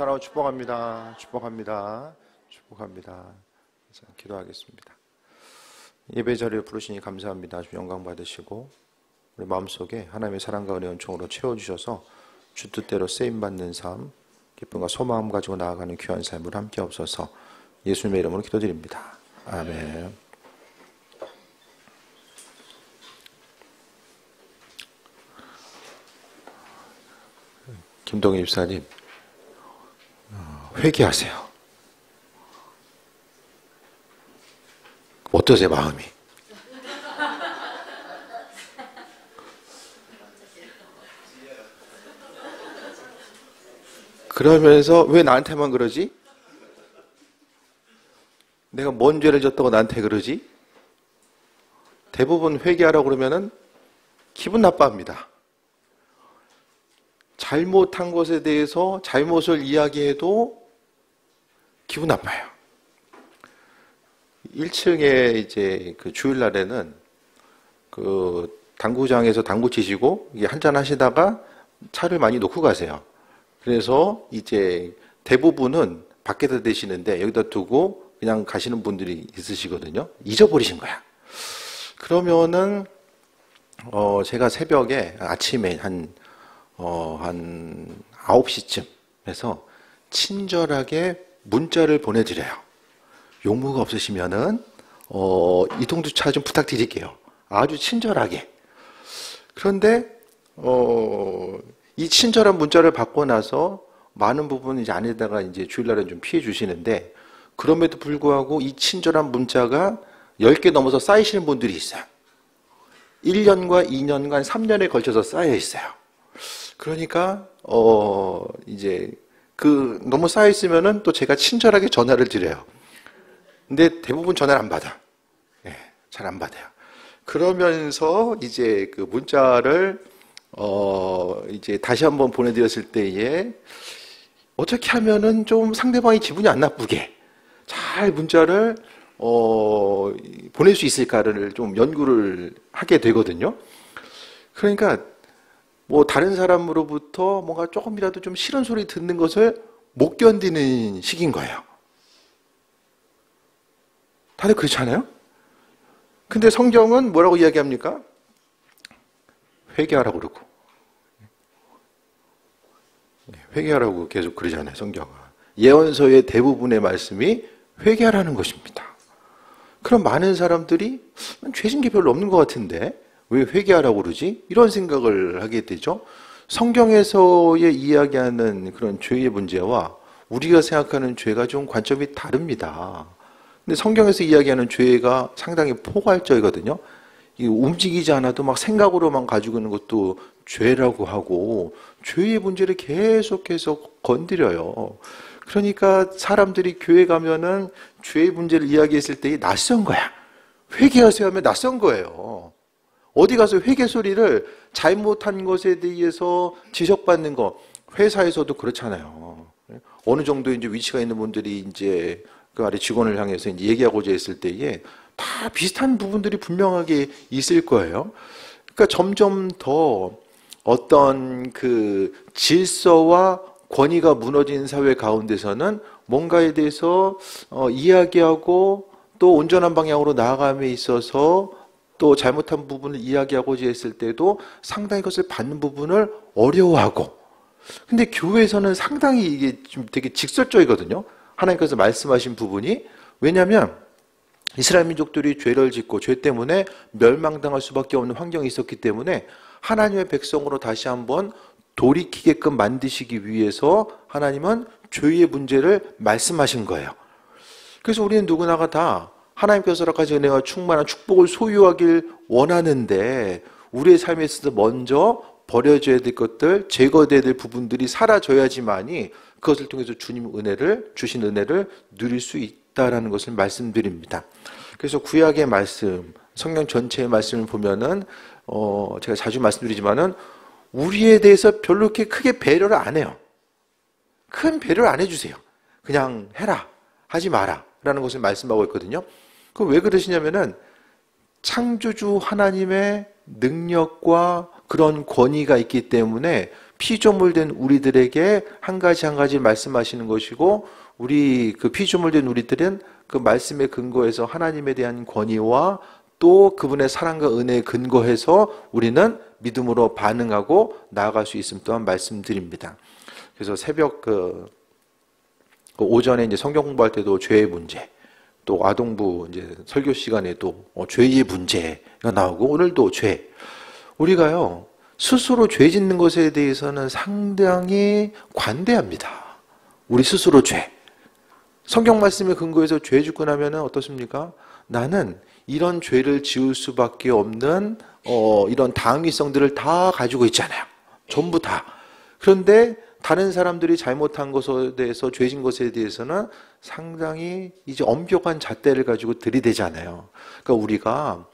사랑하고 축복합니다. 축복합니다. 축복합니다. 자, 기도하겠습니다. 예배 자리에 부르시니 감사합니다. 좀 영광 받으시고 우리 마음속에 하나님의 사랑과 은혜 은총으로 채워주셔서 주 뜻대로 쓰임받는 삶, 기쁨과 소망 가지고 나아가는 귀한 삶을 함께 없어서 예수님의 이름으로 기도드립니다. 아멘. 김동희 집사님, 회개하세요. 어떠세요, 마음이? 그러면서 왜 나한테만 그러지? 내가 뭔 죄를 졌다고 나한테 그러지? 대부분 회개하라고 그러면은 기분 나빠합니다. 잘못한 것에 대해서 잘못을 이야기해도 기분 나빠요. 1층에 이제 그 주일날에는 그 당구장에서 당구 치시고 이게 한잔 하시다가 차를 많이 놓고 가세요. 그래서 이제 대부분은 밖에다 대시는데 여기다 두고 그냥 가시는 분들이 있으시거든요. 잊어버리신 거야. 그러면은 제가 새벽에 아침에 한 9시쯤 해서 친절하게 문자를 보내드려요. 용무가 없으시면은 이동주차 좀 부탁드릴게요. 아주 친절하게. 그런데 이 친절한 문자를 받고 나서 많은 부분은 이제 안에다가 이제 주일날은 좀 피해 주시는데 그럼에도 불구하고 이 친절한 문자가 10개 넘어서 쌓이시는 분들이 있어요. 1년과 2년간 3년에 걸쳐서 쌓여 있어요. 그러니까 이제 너무 쌓여 있으면은 또 제가 친절하게 전화를 드려요. 근데 대부분 전화를 안 받아. 예, 잘 안 받아요. 그러면서 이제 그 문자를 이제 다시 한번 보내드렸을 때에 어떻게 하면은 좀 상대방이 기분이 안 나쁘게 잘 문자를 보낼 수 있을까를 좀 연구를 하게 되거든요. 그러니까 뭐 다른 사람으로부터 뭔가 조금이라도 좀 싫은 소리 듣는 것을 못 견디는 시기인 거예요. 다들 그렇지 않아요? 근데 성경은 뭐라고 이야기합니까? 회개하라고 그러고. 회개하라고 계속 그러잖아요, 성경은. 예언서의 대부분의 말씀이 회개하라는 것입니다. 그럼 많은 사람들이 죄진 게 별로 없는 것 같은데 왜 회개하라고 그러지? 이런 생각을 하게 되죠. 성경에서의 이야기하는 그런 죄의 문제와 우리가 생각하는 죄가 좀 관점이 다릅니다. 근데 성경에서 이야기하는 죄가 상당히 포괄적이거든요. 움직이지 않아도 막 생각으로만 가지고 있는 것도 죄라고 하고 죄의 문제를 계속해서 건드려요. 그러니까 사람들이 교회 가면은 죄의 문제를 이야기했을 때 낯선 거야. 회개하세요 하면 낯선 거예요. 어디 가서 회개 소리를 잘못한 것에 대해서 지적받는 거, 회사에서도 그렇잖아요. 어느 정도 이제 위치가 있는 분들이 이제 그 아래 직원을 향해서 이제 얘기하고자 했을 때에 다 비슷한 부분들이 분명하게 있을 거예요. 그러니까 점점 더 어떤 그 질서와 권위가 무너진 사회 가운데서는 뭔가에 대해서 이야기하고 또 온전한 방향으로 나아감에 있어서 또 잘못한 부분을 이야기하고자 했을 때도 상당히 그것을 받는 부분을 어려워하고, 근데 교회에서는 상당히 이게 좀 되게 직설적이거든요. 하나님께서 말씀하신 부분이. 왜냐하면 이스라엘 민족들이 죄를 짓고 죄 때문에 멸망당할 수밖에 없는 환경이 있었기 때문에 하나님의 백성으로 다시 한번 돌이키게끔 만드시기 위해서 하나님은 죄의 문제를 말씀하신 거예요. 그래서 우리는 누구나가 다 하나님께서 허락하신 은혜와 충만한 축복을 소유하길 원하는데 우리의 삶에 있어서 먼저 버려져야 될 것들, 제거돼야 될 부분들이 사라져야지만이 그것을 통해서 주님 주신 은혜를 누릴 수 있다라는 것을 말씀드립니다. 그래서 구약의 말씀, 성경 전체의 말씀을 보면은 제가 자주 말씀드리지만은 우리에 대해서 별로 이렇게 크게 배려를 안 해요. 큰 배려를 안 해주세요. 그냥 해라, 하지 마라 라는 것을 말씀하고 있거든요. 그 왜 그러시냐면은 창조주 하나님의 능력과 그런 권위가 있기 때문에 피조물된 우리들에게 한 가지 한 가지 말씀하시는 것이고, 우리 그 피조물된 우리들은 그 말씀의 근거에서 하나님에 대한 권위와 또 그분의 사랑과 은혜에 근거해서 우리는 믿음으로 반응하고 나아갈 수 있음 또한 말씀드립니다. 그래서 새벽 그 오전에 이제 성경 공부할 때도 죄의 문제, 또 아동부 이제 설교 시간에도 죄의 문제가 나오고, 오늘도 죄. 우리가요, 스스로 죄 짓는 것에 대해서는 상당히 관대합니다. 우리 스스로 죄. 성경 말씀에 근거해서 죄 짓고 나면 어떻습니까? 나는 이런 죄를 지을 수밖에 없는 이런 당위성들을 다 가지고 있잖아요. 전부 다. 그런데 다른 사람들이 잘못한 것에 대해서, 죄진 것에 대해서는 상당히 이제 엄격한 잣대를 가지고 들이대잖아요. 그러니까 우리가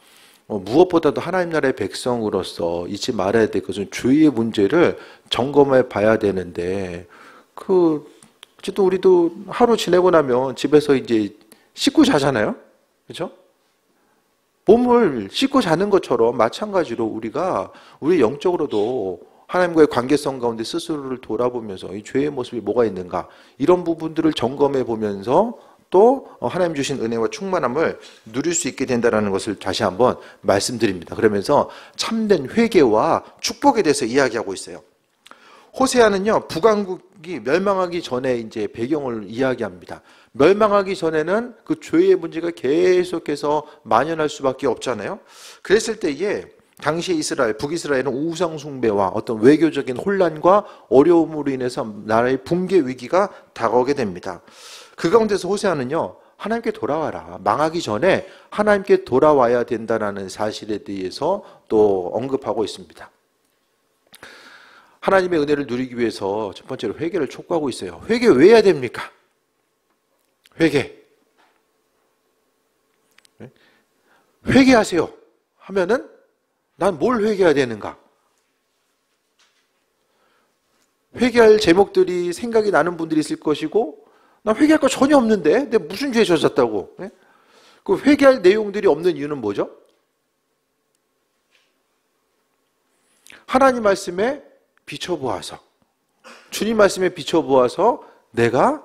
무엇보다도 하나님 나라의 백성으로서 잊지 말아야 될 것은 죄의 문제를 점검해 봐야 되는데, 어쨌든 우리도 하루 지내고 나면 집에서 이제 씻고 자잖아요. 그렇죠? 몸을 씻고 자는 것처럼 마찬가지로 우리가 우리 영적으로도 하나님과의 관계성 가운데 스스로를 돌아보면서 이 죄의 모습이 뭐가 있는가, 이런 부분들을 점검해 보면서 또 하나님 주신 은혜와 충만함을 누릴 수 있게 된다는 것을 다시 한번 말씀드립니다. 그러면서 참된 회개와 축복에 대해서 이야기하고 있어요. 호세아는요, 북왕국이 멸망하기 전에 이제 배경을 이야기합니다. 멸망하기 전에는 그 죄의 문제가 계속해서 만연할 수밖에 없잖아요. 그랬을 때에 당시 이스라엘, 북이스라엘은 우상 숭배와 어떤 외교적인 혼란과 어려움으로 인해서 나라의 붕괴 위기가 다가오게 됩니다. 그 가운데서 호세아는요, 하나님께 돌아와라. 망하기 전에 하나님께 돌아와야 된다는 사실에 대해서 또 언급하고 있습니다. 하나님의 은혜를 누리기 위해서 첫 번째로 회개를 촉구하고 있어요. 회개 왜 해야 됩니까? 회개. 회개하세요 하면은 난 뭘 회개해야 되는가? 회개할 제목들이 생각이 나는 분들이 있을 것이고, 나 회개할 거 전혀 없는데 내가 무슨 죄에 졌었다고? 그 회개할 내용들이 없는 이유는 뭐죠? 하나님 말씀에 비춰보아서, 주님 말씀에 비춰보아서 내가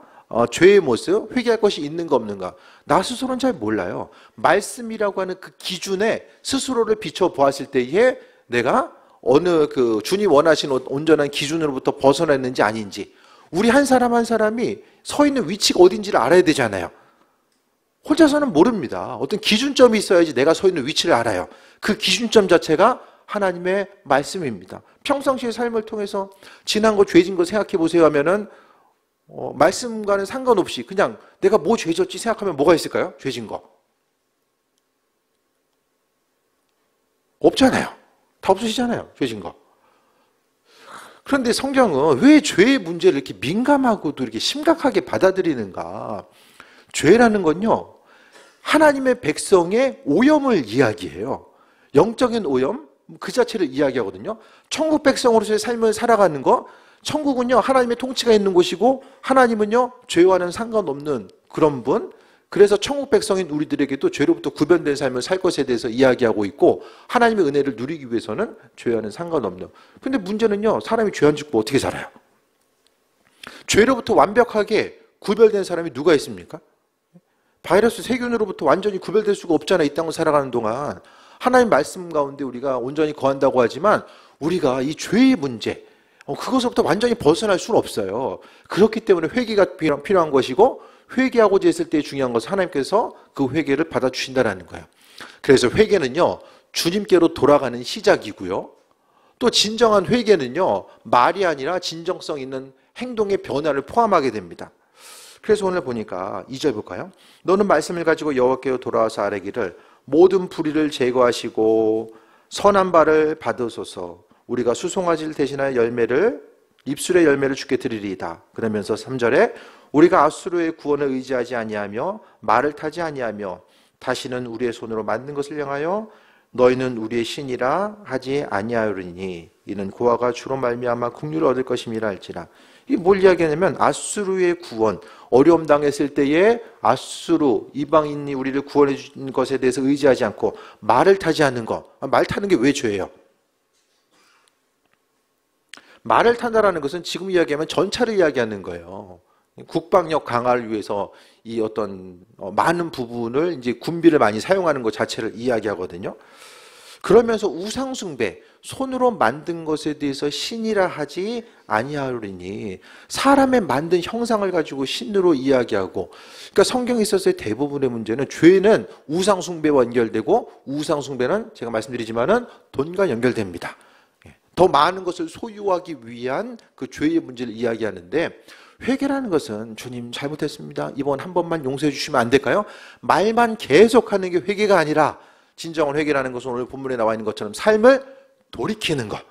죄의 모습, 회개할 것이 있는가 없는가, 나 스스로는 잘 몰라요. 말씀이라고 하는 그 기준에 스스로를 비춰보았을 때에 내가 어느 그 주님 원하신 온전한 기준으로부터 벗어났는지 아닌지, 우리 한 사람 한 사람이 서 있는 위치가 어딘지를 알아야 되잖아요. 혼자서는 모릅니다. 어떤 기준점이 있어야지 내가 서 있는 위치를 알아요. 그 기준점 자체가 하나님의 말씀입니다. 평상시의 삶을 통해서 지난 거, 죄진 거 생각해 보세요 하면은 말씀과는 상관없이 그냥 내가 뭐 죄졌지 생각하면 뭐가 있을까요? 죄진 거. 없잖아요. 다 없으시잖아요. 죄진 거. 그런데 성경은 왜 죄의 문제를 이렇게 민감하고도 이렇게 심각하게 받아들이는가? 죄라는 건요, 하나님의 백성의 오염을 이야기해요. 영적인 오염, 그 자체를 이야기하거든요. 천국 백성으로서의 삶을 살아가는 거, 천국은요, 하나님의 통치가 있는 곳이고, 하나님은요, 죄와는 상관없는 그런 분. 그래서 천국 백성인 우리들에게도 죄로부터 구별된 삶을 살 것에 대해서 이야기하고 있고, 하나님의 은혜를 누리기 위해서는 죄와는 상관없는. 근데 문제는요, 사람이 죄 안 짓고 어떻게 살아요? 죄로부터 완벽하게 구별된 사람이 누가 있습니까? 바이러스 세균으로부터 완전히 구별될 수가 없잖아요. 이 땅을 살아가는 동안. 하나님 말씀 가운데 우리가 온전히 거한다고 하지만 우리가 이 죄의 문제, 그것으로부터 완전히 벗어날 수는 없어요. 그렇기 때문에 회개가 필요한 것이고, 회개하고자 했을 때 중요한 것은 하나님께서 그 회개를 받아주신다는 거예요. 그래서 회개는요, 주님께로 돌아가는 시작이고요. 또 진정한 회개는요, 말이 아니라 진정성 있는 행동의 변화를 포함하게 됩니다. 그래서 오늘 보니까 2절 볼까요? 너는 말씀을 가지고 여호와께로 돌아와서 아뢰기를 모든 불의를 제거하시고 선한 바를 받으소서. 우리가 수송아지를 대신하여 입술의 열매를 주께 드리리이다. 그러면서 3절에 우리가 아수르의 구원을 의지하지 아니하며 말을 타지 아니하며 다시는 우리의 손으로 만든 것을 향하여 너희는 우리의 신이라 하지 아니하리니 이는 고아가 주로 말미암아 긍휼을 얻을 것임이라 할지라. 이게 뭘 이야기하냐면 아수르의 구원, 어려움 당했을 때에 아수르 이방인이 우리를 구원해 준 것에 대해서 의지하지 않고 말을 타지 않는 것. 말 타는 게 왜 죄예요? 말을 탄다라는 것은 지금 이야기하면 전차를 이야기하는 거예요. 국방력 강화를 위해서 이 어떤 많은 부분을 이제 군비를 많이 사용하는 것 자체를 이야기하거든요. 그러면서 우상숭배, 손으로 만든 것에 대해서 신이라 하지 아니하리니, 사람의 만든 형상을 가지고 신으로 이야기하고, 그러니까 성경에 있어서의 대부분의 문제는 죄는 우상숭배와 연결되고, 우상숭배는 제가 말씀드리지만은 돈과 연결됩니다. 더 많은 것을 소유하기 위한 그 죄의 문제를 이야기하는데, 회개라는 것은 주님 잘못했습니다, 이번 한 번만 용서해 주시면 안 될까요? 말만 계속하는 게 회개가 아니라, 진정한 회개라는 것은 오늘 본문에 나와 있는 것처럼 삶을 돌이키는 것.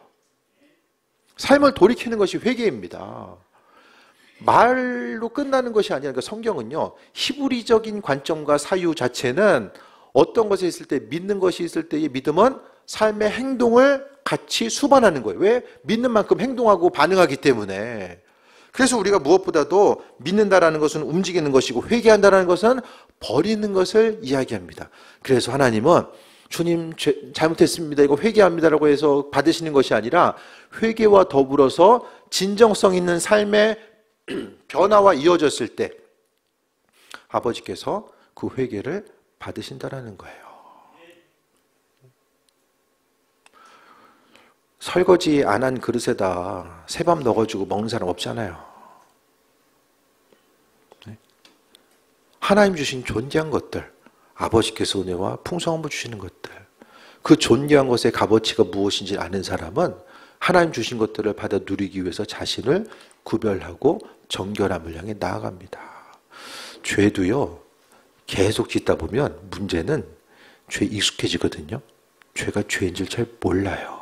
삶을 돌이키는 것이 회개입니다. 말로 끝나는 것이 아니라, 그러니까 성경은요, 히브리적인 관점과 사유 자체는 어떤 것이 있을 때, 믿는 것이 있을 때의 믿음은 삶의 행동을 같이 수반하는 거예요. 왜? 믿는 만큼 행동하고 반응하기 때문에. 그래서 우리가 무엇보다도 믿는다라는 것은 움직이는 것이고, 회개한다라는 것은 버리는 것을 이야기합니다. 그래서 하나님은 주님 잘못했습니다, 이거 회개합니다라고 해서 받으시는 것이 아니라, 회개와 더불어서 진정성 있는 삶의 변화와 이어졌을 때 아버지께서 그 회개를 받으신다라는 거예요. 설거지 안 한 그릇에다 새밥 넣어주고 먹는 사람 없잖아요. 하나님 주신 존귀한 것들, 아버지께서 은혜와 풍성함을 주시는 것들, 그 존귀한 것의 값어치가 무엇인지 아는 사람은 하나님 주신 것들을 받아 누리기 위해서 자신을 구별하고 정결함을 향해 나아갑니다. 죄도요, 계속 짓다 보면 문제는 죄에 익숙해지거든요. 죄가 죄인 줄 잘 몰라요.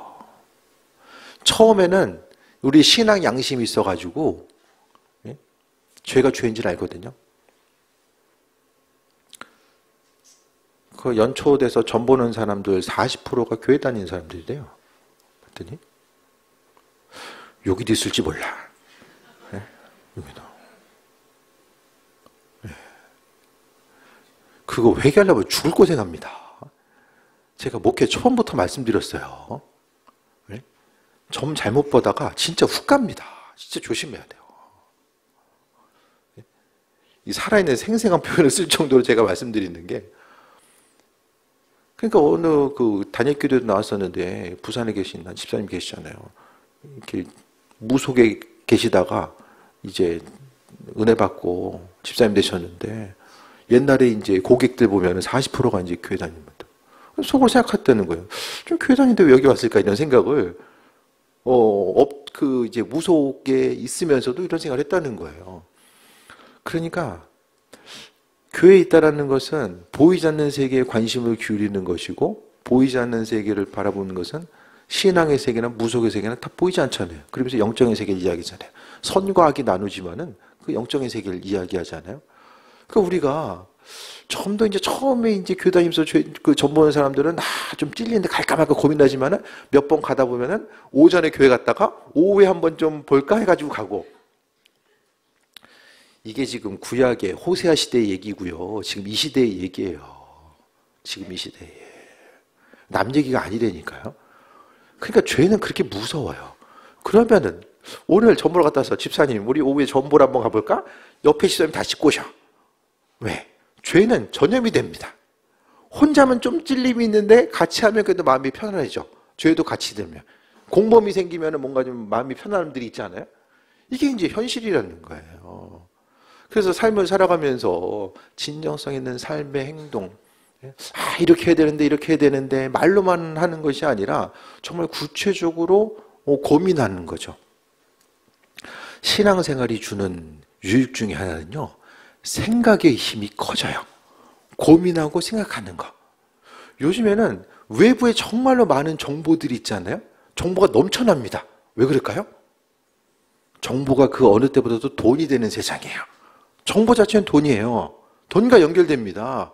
처음에는 우리 신앙 양심이 있어가지고 죄가 죄인 줄 알거든요. 그 연초돼서 전 보는 사람들 40%가 교회 다니는 사람들이래요. 봤더니 여기도 있을지 몰라. 네? 여기도. 네. 그거 회개하려면 죽을 고생합니다. 제가 목회 처음부터 말씀드렸어요. 네? 점 잘못 보다가 진짜 훅 갑니다. 진짜 조심해야 돼요. 이 살아있는 생생한 표현을 쓸 정도로 제가 말씀드리는 게, 그러니까 어느 그 단일교회도 나왔었는데 부산에 계신 한 집사님 계시잖아요. 이렇게 무속에 계시다가 이제 은혜 받고 집사님 되셨는데, 옛날에 이제 고객들 보면 40%가 이제 교회 다닙니다. 속으로 생각했다는 거예요. 좀 교회 다니는데 왜 여기 왔을까, 이런 생각을 그 이제 무속에 있으면서도 이런 생각을 했다는 거예요. 그러니까 교회에 있다라는 것은 보이지 않는 세계에 관심을 기울이는 것이고, 보이지 않는 세계를 바라보는 것은 신앙의 세계나 무속의 세계는 다 보이지 않잖아요. 그러면서 영적인 세계를 이야기하잖아요. 선과 악이 나누지만은 그 영적인 세계를 이야기하잖아요. 그러니까 우리가 좀 더 이제 처음에 이제 교회 다니면서 그 전 보는 사람들은 좀 찔리는데 갈까 말까 고민하지만은 몇 번 가다 보면은 오전에 교회 갔다가 오후에 한번 좀 볼까 해가지고 가고. 이게 지금 구약의 호세아 시대의 얘기고요. 지금 이 시대의 얘기예요. 지금 이 시대에. 남 얘기가 아니라니까요. 그러니까 죄는 그렇게 무서워요. 그러면은 오늘 전보러 갔다 와서 집사님, 우리 오후에 전보러 한번 가볼까? 옆에 집사님 다시 꼬셔. 왜? 죄는 전염이 됩니다. 혼자면 좀 찔림이 있는데 같이 하면 그래도 마음이 편안해져. 죄도 같이 들면. 공범이 생기면 뭔가 좀 마음이 편안한 들이 있잖아요. 이게 이제 현실이라는 거예요. 그래서 삶을 살아가면서 진정성 있는 삶의 행동, 이렇게 해야 되는데 이렇게 해야 되는데 말로만 하는 것이 아니라 정말 구체적으로 고민하는 거죠. 신앙생활이 주는 유익 중에 하나는요, 생각의 힘이 커져요. 고민하고 생각하는 거. 요즘에는 외부에 정말로 많은 정보들이 있잖아요. 정보가 넘쳐납니다. 왜 그럴까요? 정보가 그 어느 때보다도 돈이 되는 세상이에요. 정보 자체는 돈이에요. 돈과 연결됩니다.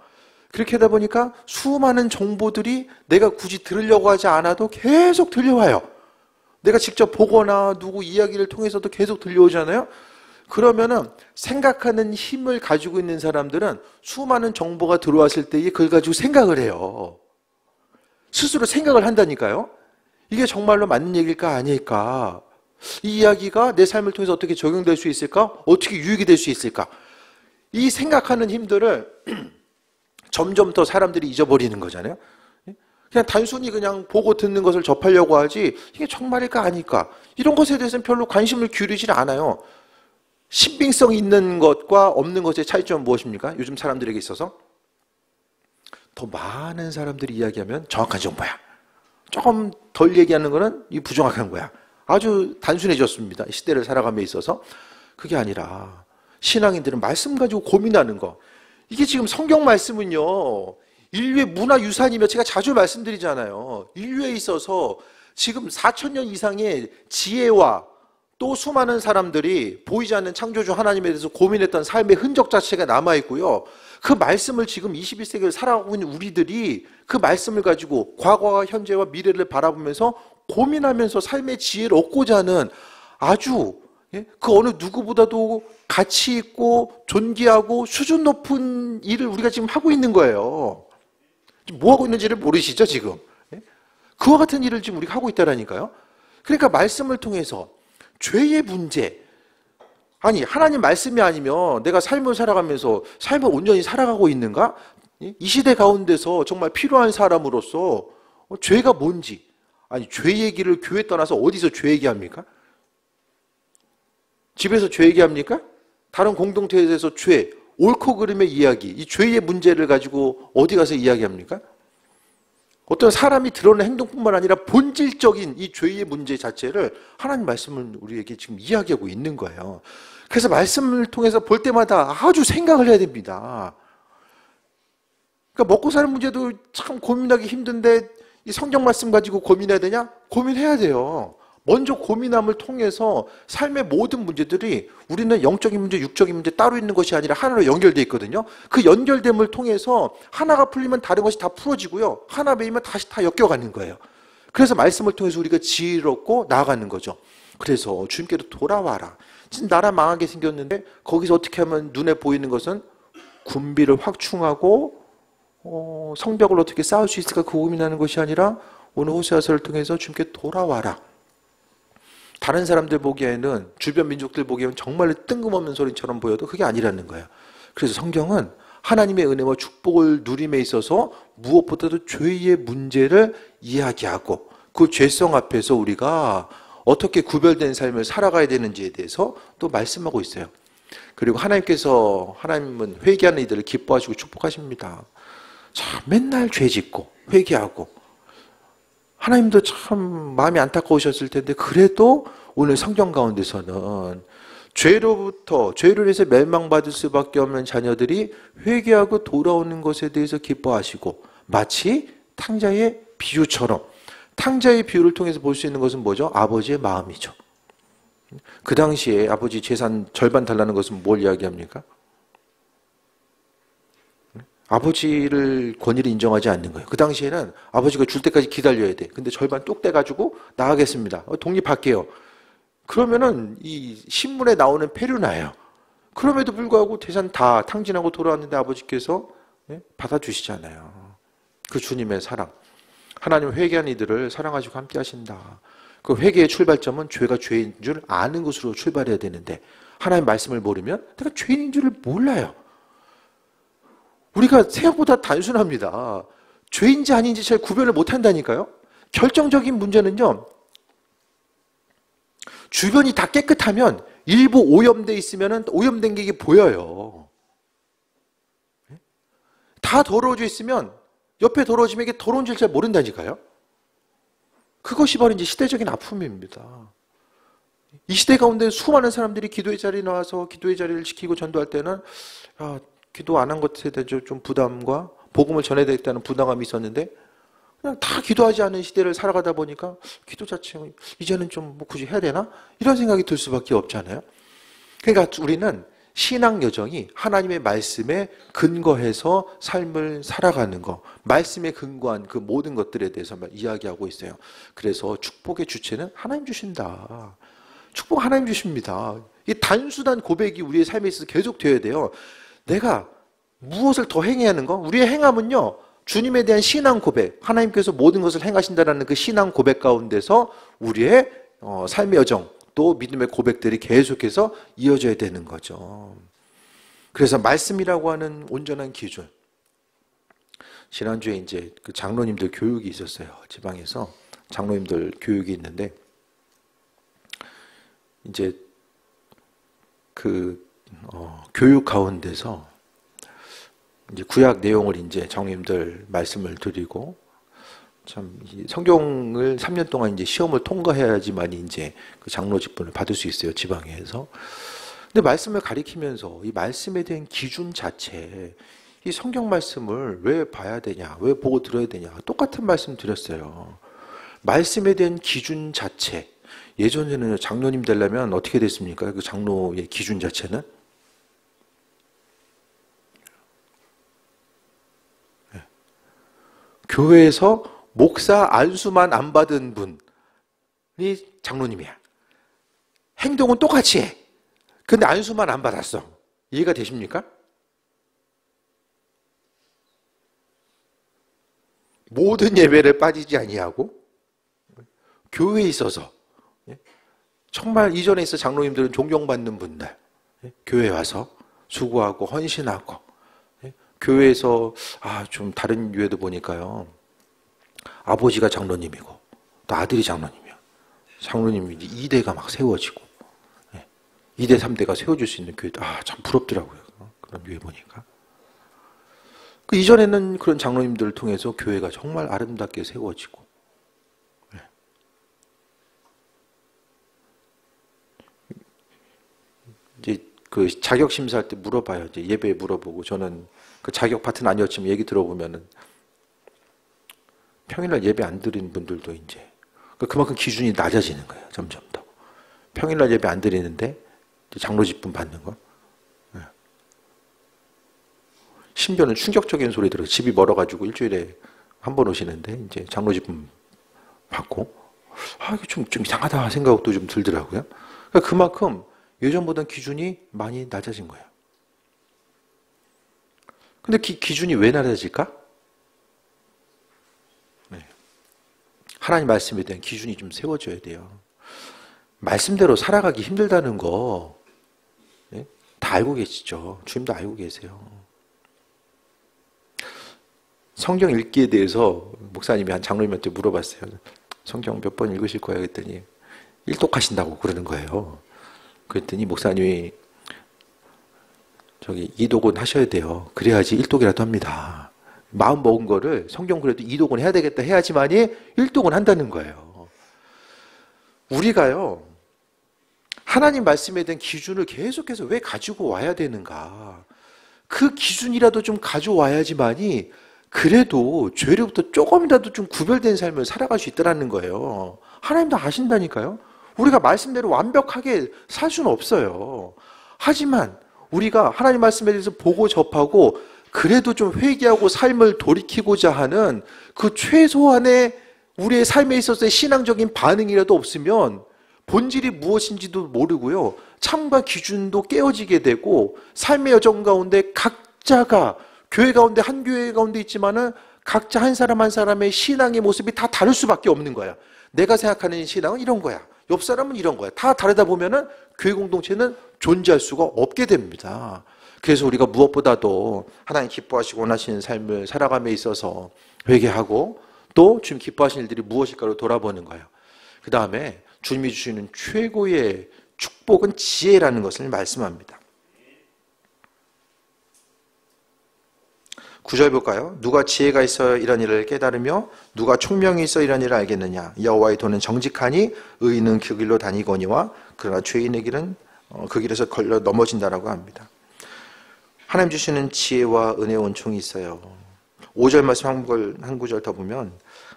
그렇게 하다 보니까 수많은 정보들이 내가 굳이 들으려고 하지 않아도 계속 들려와요. 내가 직접 보거나 누구 이야기를 통해서도 계속 들려오잖아요. 그러면은 생각하는 힘을 가지고 있는 사람들은 수많은 정보가 들어왔을 때에 그걸 가지고 생각을 해요. 스스로 생각을 한다니까요. 이게 정말로 맞는 얘기일까 아닐까. 이 이야기가 내 삶을 통해서 어떻게 적용될 수 있을까? 어떻게 유익이 될 수 있을까? 이 생각하는 힘들을 점점 더 사람들이 잊어버리는 거잖아요. 그냥 단순히 그냥 보고 듣는 것을 접하려고 하지 이게 정말일까 아닐까? 이런 것에 대해서는 별로 관심을 기울이질 않아요. 신빙성 있는 것과 없는 것의 차이점은 무엇입니까? 요즘 사람들에게 있어서 더 많은 사람들이 이야기하면 정확한 정보야. 조금 덜 얘기하는 거는 이 부정확한 거야. 아주 단순해졌습니다. 시대를 살아감에 있어서. 그게 아니라 신앙인들은 말씀 가지고 고민하는 거. 이게 지금 성경 말씀은요. 인류의 문화유산이며 제가 자주 말씀드리잖아요. 인류에 있어서 지금 4,000년 이상의 지혜와 또 수많은 사람들이 보이지 않는 창조주 하나님에 대해서 고민했던 삶의 흔적 자체가 남아있고요. 그 말씀을 지금 21세기를 살아가고 있는 우리들이 그 말씀을 가지고 과거와 현재와 미래를 바라보면서 고민하면서 삶의 지혜를 얻고자 하는 아주 그 어느 누구보다도 가치 있고 존귀하고 수준 높은 일을 우리가 지금 하고 있는 거예요. 뭐 하고 있는지를 모르시죠, 지금? 그와 같은 일을 지금 우리가 하고 있다라니까요. 그러니까 말씀을 통해서 죄의 문제, 아니 하나님 말씀이 아니면 내가 삶을 살아가면서 삶을 온전히 살아가고 있는가? 이 시대 가운데서 정말 필요한 사람으로서 죄가 뭔지, 아니 죄 얘기를 교회 떠나서 어디서 죄 얘기합니까? 집에서 죄 얘기합니까? 다른 공동체에서 죄, 옳고 그름의 이야기, 이 죄의 문제를 가지고 어디 가서 이야기합니까? 어떤 사람이 드러낸 행동뿐만 아니라 본질적인 이 죄의 문제 자체를 하나님 말씀을 우리에게 지금 이야기하고 있는 거예요. 그래서 말씀을 통해서 볼 때마다 아주 생각을 해야 됩니다. 그러니까 먹고 사는 문제도 참 고민하기 힘든데 이 성경 말씀 가지고 고민해야 되냐? 고민해야 돼요. 먼저 고민함을 통해서 삶의 모든 문제들이 우리는 영적인 문제, 육적인 문제 따로 있는 것이 아니라 하나로 연결되어 있거든요. 그 연결됨을 통해서 하나가 풀리면 다른 것이 다 풀어지고요. 하나 베이면 다시 다 엮여가는 거예요. 그래서 말씀을 통해서 우리가 지혜를 얻고 나아가는 거죠. 그래서 주님께로 돌아와라. 지금 나라 망하게 생겼는데 거기서 어떻게 하면 눈에 보이는 것은 군비를 확충하고 성벽을 어떻게 쌓을 수 있을까 그 고민하는 것이 아니라 오늘 호세아서를 통해서 주님께 돌아와라. 다른 사람들 보기에는 주변 민족들 보기에는 정말 뜬금없는 소리처럼 보여도 그게 아니라는 거예요. 그래서 성경은 하나님의 은혜와 축복을 누림에 있어서 무엇보다도 죄의 문제를 이야기하고 그 죄성 앞에서 우리가 어떻게 구별된 삶을 살아가야 되는지에 대해서 또 말씀하고 있어요. 그리고 하나님은 회개하는 이들을 기뻐하시고 축복하십니다. 참 맨날 죄 짓고 회개하고 하나님도 참 마음이 안타까우셨을 텐데 그래도 오늘 성경 가운데서는 죄로 해서 멸망받을 수밖에 없는 자녀들이 회개하고 돌아오는 것에 대해서 기뻐하시고 마치 탕자의 비유처럼 탕자의 비유를 통해서 볼 수 있는 것은 뭐죠? 아버지의 마음이죠. 그 당시에 아버지 재산 절반 달라는 것은 뭘 이야기합니까? 아버지를 권위를 인정하지 않는 거예요. 그 당시에는 아버지가 줄 때까지 기다려야 돼. 근데 절반 뚝 떼가지고 나가겠습니다. 독립할게요. 그러면은 이 신문에 나오는 페류나예요. 그럼에도 불구하고 재산 다 탕진하고 돌아왔는데 아버지께서 받아주시잖아요. 그 주님의 사랑. 하나님 회개한 이들을 사랑하시고 함께 하신다. 그 회개의 출발점은 죄가 죄인 줄 아는 것으로 출발해야 되는데 하나님 말씀을 모르면 내가 죄인인 줄을 몰라요. 우리가 생각보다 단순합니다. 죄인지 아닌지 잘 구별을 못한다니까요. 결정적인 문제는요. 주변이 다 깨끗하면 일부 오염돼 있으면 오염된 게 이게 보여요. 다 더러워져 있으면 옆에 더러워지면 이게 더러운 줄 잘 모른다니까요. 그것이 바로 이제 시대적인 아픔입니다. 이 시대 가운데 수많은 사람들이 기도의 자리에 나와서 기도의 자리를 지키고 전도할 때는 기도 안 한 것에 대해서 좀 부담과 복음을 전해야 되겠다는 부담감이 있었는데 그냥 다 기도하지 않은 시대를 살아가다 보니까 기도 자체가 이제는 좀 뭐 굳이 해야 되나? 이런 생각이 들 수밖에 없잖아요. 그러니까 우리는 신앙 여정이 하나님의 말씀에 근거해서 삶을 살아가는 거, 말씀에 근거한 그 모든 것들에 대해서 이야기하고 있어요. 그래서 축복의 주체는 하나님 주신다. 축복 하나님 주십니다. 이 단순한 고백이 우리의 삶에 있어서 계속 되어야 돼요. 내가 무엇을 더 행해야 하는 거? 우리의 행함은요. 주님에 대한 신앙 고백, 하나님께서 모든 것을 행하신다라는 그 신앙 고백 가운데서 우리의 삶의 여정, 또 믿음의 고백들이 계속해서 이어져야 되는 거죠. 그래서 말씀이라고 하는 온전한 기준. 지난주에 이제 그 장로님들 교육이 있었어요. 지방에서 장로님들 교육이 있는데, 이제 그 교육 가운데서 이제 구약 내용을 이제 장로님들 말씀을 드리고, 참 성경을 3년 동안 이제 시험을 통과해야지만 이제 그 장로 직분을 받을 수 있어요, 지방에서. 근데 말씀을 가리키면서 이 말씀에 대한 기준 자체, 이 성경 말씀을 왜 봐야 되냐, 왜 보고 들어야 되냐, 똑같은 말씀 드렸어요. 말씀에 대한 기준 자체. 예전에는 장로님 되려면 어떻게 됐습니까? 그 장로의 기준 자체는? 네. 교회에서 목사 안수만 안 받은 분이 장로님이야. 행동은 똑같이 해. 근데 안수만 안 받았어. 이해가 되십니까? 모든 예배를 빠지지 아니하고 교회에 있어서 정말 이전에 있어 장로님들은 존경받는 분들, 교회에 와서 수고하고 헌신하고, 교회에서 좀 다른 교회도 보니까요, 아버지가 장로님이고 또 아들이 장로님이야. 장로님이 2대가 막 세워지고 2대 3대가 세워질 수 있는 교회도 참 부럽더라고요. 그런 교회 보니까. 그 이전에는 그런 장로님들을 통해서 교회가 정말 아름답게 세워지고, 이제 그 자격 심사할 때 물어봐요. 이제 예배에 물어보고, 저는 그 자격 파트는 아니었지만 얘기 들어보면은 평일날 예배 안 드리는 분들도 이제 그만큼 기준이 낮아지는 거예요. 점점 더. 평일날 예배 안 드리는데 장로 직분 받는 거. 신변은 충격적인 소리 들어요. 집이 멀어가지고 일주일에 한 번 오시는데 이제 장로 직분 받고, 이게 좀 이상하다 생각도 좀 들더라고요. 그러니까 그만큼 예전보다는 기준이 많이 낮아진 거예요. 근데 기준이 왜 낮아질까? 하나님 말씀에 대한 기준이 좀 세워져야 돼요. 말씀대로 살아가기 힘들다는 거 다 알고 계시죠? 주님도 알고 계세요. 성경 읽기에 대해서 목사님이 한 장로님한테 물어봤어요. 성경 몇 번 읽으실 거예요? 그랬더니 일독하신다고 그러는 거예요. 그랬더니 목사님이 이독은 하셔야 돼요. 그래야지 일독이라도 합니다. 마음 먹은 거를 성경 그래도 이독은 해야 되겠다 해야지만이 일독은 한다는 거예요. 우리가요, 하나님 말씀에 대한 기준을 계속해서 왜 가지고 와야 되는가? 그 기준이라도 좀 가져와야지만이 그래도 죄로부터 조금이라도 좀 구별된 삶을 살아갈 수 있다는 거예요. 하나님도 아신다니까요. 우리가 말씀대로 완벽하게 살 수는 없어요. 하지만 우리가 하나님 말씀에 대해서 보고 접하고 그래도 좀 회개하고 삶을 돌이키고자 하는 그 최소한의 우리의 삶에 있어서의 신앙적인 반응이라도 없으면 본질이 무엇인지도 모르고요, 참과 기준도 깨어지게 되고, 삶의 여정 가운데 각자가 교회 가운데 한 교회 가운데 있지만은 각자 한 사람 한 사람의 신앙의 모습이 다 다를 수밖에 없는 거야. 내가 생각하는 신앙은 이런 거야, 옆 사람은 이런 거야. 다 다르다 보면은 교회 공동체는 존재할 수가 없게 됩니다. 그래서 우리가 무엇보다도 하나님 기뻐하시고 원하시는 삶을 살아감에 있어서 회개하고, 또 주님 기뻐하시는 일들이 무엇일까를 돌아보는 거예요. 그 다음에 주님이 주시는 최고의 축복은 지혜라는 것을 말씀합니다. 9절 볼까요? 누가 지혜가 있어 이런 일을 깨달으며 누가 총명이 있어 이런 일을 알겠느냐? 여호와의 도는 정직하니 의인은 그 길로 다니거니와 그러나 죄인의 길은 그 길에서 걸려 넘어진다라고 합니다. 하나님 주시는 지혜와 은혜의 총이 있어요. 5절 말씀 한 구절 더 보면,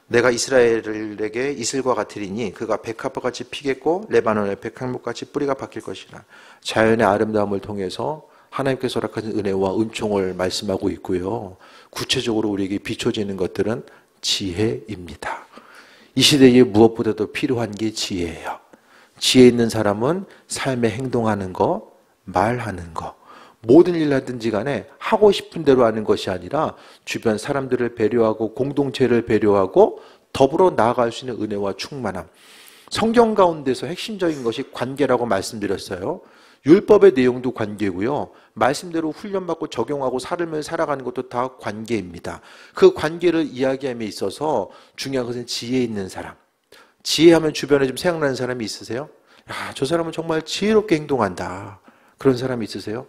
내가 이스라엘에게 이슬과 같으리니 그가 백합화같이 피겠고 레바논의 백향목같이 뿌리가 박힐 것이라. 자연의 아름다움을 통해서 하나님께서 허락하신 은혜와 은총을 말씀하고 있고요, 구체적으로 우리에게 비춰지는 것들은 지혜입니다. 이 시대에 무엇보다도 필요한 게 지혜예요. 지혜 있는 사람은 삶에 행동하는 거, 말하는 거, 모든 일 하든지 간에 하고 싶은 대로 하는 것이 아니라 주변 사람들을 배려하고 공동체를 배려하고 더불어 나아갈 수 있는 은혜와 충만함. 성경 가운데서 핵심적인 것이 관계라고 말씀드렸어요. 율법의 내용도 관계고요. 말씀대로 훈련받고 적용하고 삶을 살아가는 것도 다 관계입니다. 그 관계를 이야기함에 있어서 중요한 것은 지혜 있는 사람. 지혜하면 주변에 좀 생각나는 사람이 있으세요? 야, 저 사람은 정말 지혜롭게 행동한다. 그런 사람이 있으세요?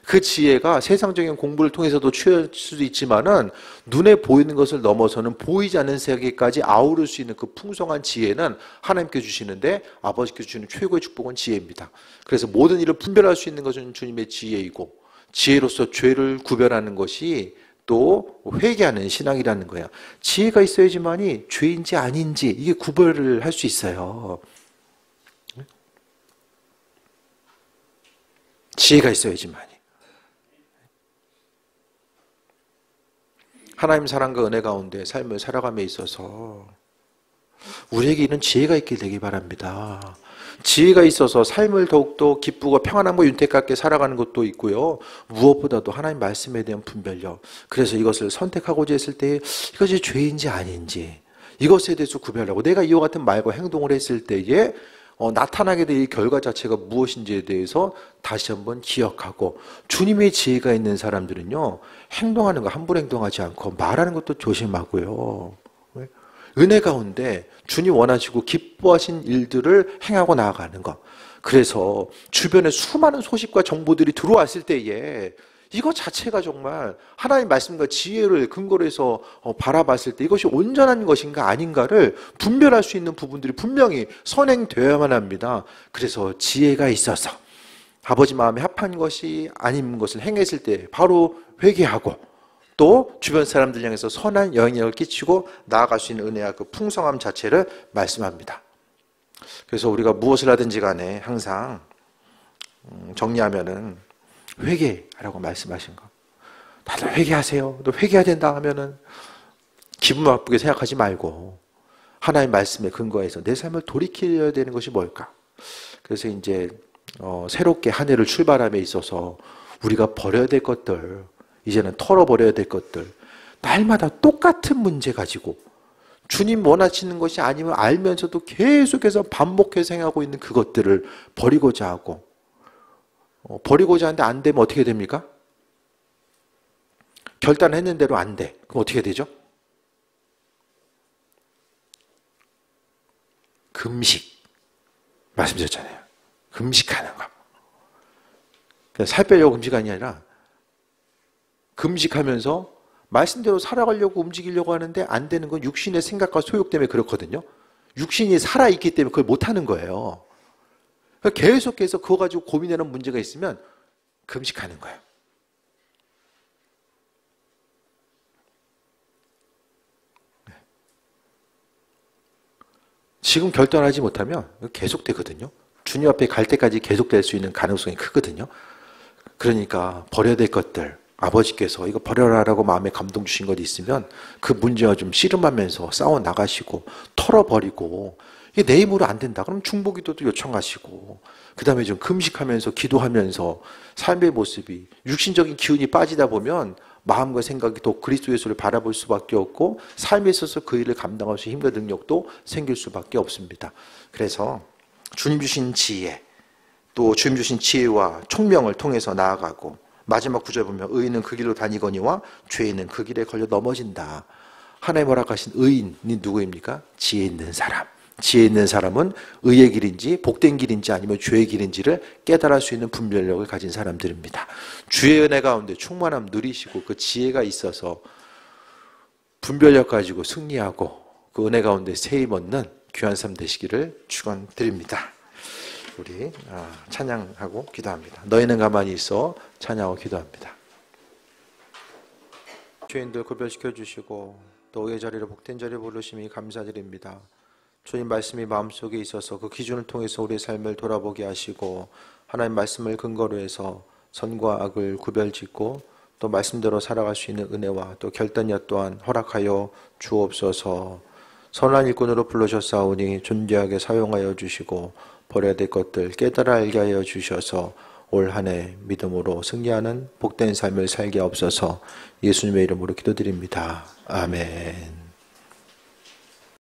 그 지혜가 세상적인 공부를 통해서도 취할 수도 있지만은 눈에 보이는 것을 넘어서는 보이지 않는 세계까지 아우를 수 있는 그 풍성한 지혜는 하나님께 주시는데 아버지께 주시는 최고의 축복은 지혜입니다. 그래서 모든 일을 분별할 수 있는 것은 주님의 지혜이고 지혜로서 죄를 구별하는 것이 또 회개하는 신앙이라는 거예요. 지혜가 있어야지만이 죄인지 아닌지 이게 구별을 할 수 있어요. 지혜가 있어야지만이. 하나님 사랑과 은혜 가운데 삶을 살아감에 있어서 우리에게 이런 지혜가 있게 되기 바랍니다. 지혜가 있어서 삶을 더욱더 기쁘고 평안하고 윤택하게 살아가는 것도 있고요. 무엇보다도 하나님 말씀에 대한 분별력. 그래서 이것을 선택하고자 했을 때 이것이 죄인지 아닌지 이것에 대해서 구별하고 내가 이와 같은 말과 행동을 했을 때에 나타나게 될 이 결과 자체가 무엇인지에 대해서 다시 한번 기억하고 주님의 지혜가 있는 사람들은요. 행동하는 거 함부로 행동하지 않고 말하는 것도 조심하고요. 은혜 가운데 주님 원하시고 기뻐하신 일들을 행하고 나아가는 것. 그래서 주변에 수많은 소식과 정보들이 들어왔을 때에 이거 자체가 정말 하나님의 말씀과 지혜를 근거로 해서 바라봤을 때 이것이 온전한 것인가 아닌가를 분별할 수 있는 부분들이 분명히 선행되어야만 합니다. 그래서 지혜가 있어서 아버지 마음에 합한 것이 아닌 것을 행했을 때 바로 회개하고 또 주변 사람들 향해서 선한 영향력을 끼치고 나아갈 수 있는 은혜와 그 풍성함 자체를 말씀합니다. 그래서 우리가 무엇을 하든지 간에 항상 정리하면은 회개하라고 말씀하신 거. 다들 회개하세요. 또 회개해야 된다 하면은 기분 나쁘게 생각하지 말고 하나님의 말씀에 근거해서 내 삶을 돌이켜야 되는 것이 뭘까? 그래서 이제 새롭게 한 해를 출발함에 있어서 우리가 버려야 될 것들, 이제는 털어버려야 될 것들, 날마다 똑같은 문제 가지고 주님 원하시는 것이 아니면 알면서도 계속해서 반복해서 행하고 있는 그것들을 버리고자 하고 버리고자 하는데 안 되면 어떻게 됩니까? 결단했는 대로 안 돼. 그럼 어떻게 되죠? 금식. 말씀드렸잖아요. 금식하는 거. 살 빼려고 금식이 아니라 금식하면서 말씀대로 살아가려고 움직이려고 하는데 안 되는 건 육신의 생각과 소욕 때문에 그렇거든요. 육신이 살아있기 때문에 그걸 못하는 거예요. 계속해서 그거 가지고 고민하는 문제가 있으면 금식하는 거예요. 지금 결단하지 못하면 계속되거든요. 주님 앞에 갈 때까지 계속될 수 있는 가능성이 크거든요. 그러니까 버려야 될 것들, 아버지께서 이거 버려라라고 마음에 감동 주신 것이 있으면 그 문제와 좀 씨름하면서 싸워 나가시고 털어버리고 이게 내 힘으로 안 된다. 그럼 중보기도도 요청하시고 그 다음에 좀 금식하면서 기도하면서 삶의 모습이 육신적인 기운이 빠지다 보면 마음과 생각이 더 그리스도 예수를 바라볼 수밖에 없고 삶에 있어서 그 일을 감당할 수 있는 힘과 능력도 생길 수밖에 없습니다. 그래서 주님 주신 지혜 또 주님 주신 지혜와 총명을 통해서 나아가고 마지막 구절 보면 의인은 그 길로 다니거니와 죄인은 그 길에 걸려 넘어진다. 하나님 허락하신 의인이 누구입니까? 지혜 있는 사람. 지혜 있는 사람은 의의 길인지 복된 길인지 아니면 죄의 길인지를 깨달을 수 있는 분별력을 가진 사람들입니다. 주의 은혜 가운데 충만함 누리시고 그 지혜가 있어서 분별력 가지고 승리하고 그 은혜 가운데 세임 얻는 귀한 삶 되시기를 축원드립니다. 우리 찬양하고 기도합니다. 너희는 가만히 있어 찬양하고 기도합니다. 죄인들 구별시켜 주시고 또 의의 자리로 복된 자리로 부르심이 감사드립니다. 주님 말씀이 마음속에 있어서 그 기준을 통해서 우리의 삶을 돌아보게 하시고 하나님 말씀을 근거로 해서 선과 악을 구별짓고 또 말씀대로 살아갈 수 있는 은혜와 또 결단력 또한 허락하여 주옵소서. 선한 일꾼으로 불러주셨사오니 존귀하게 사용하여 주시고 버려야 될 것들 깨달아 알게 하여 주셔서 올 한 해 믿음으로 승리하는 복된 삶을 살게 하옵소서. 예수님의 이름으로 기도드립니다. 아멘.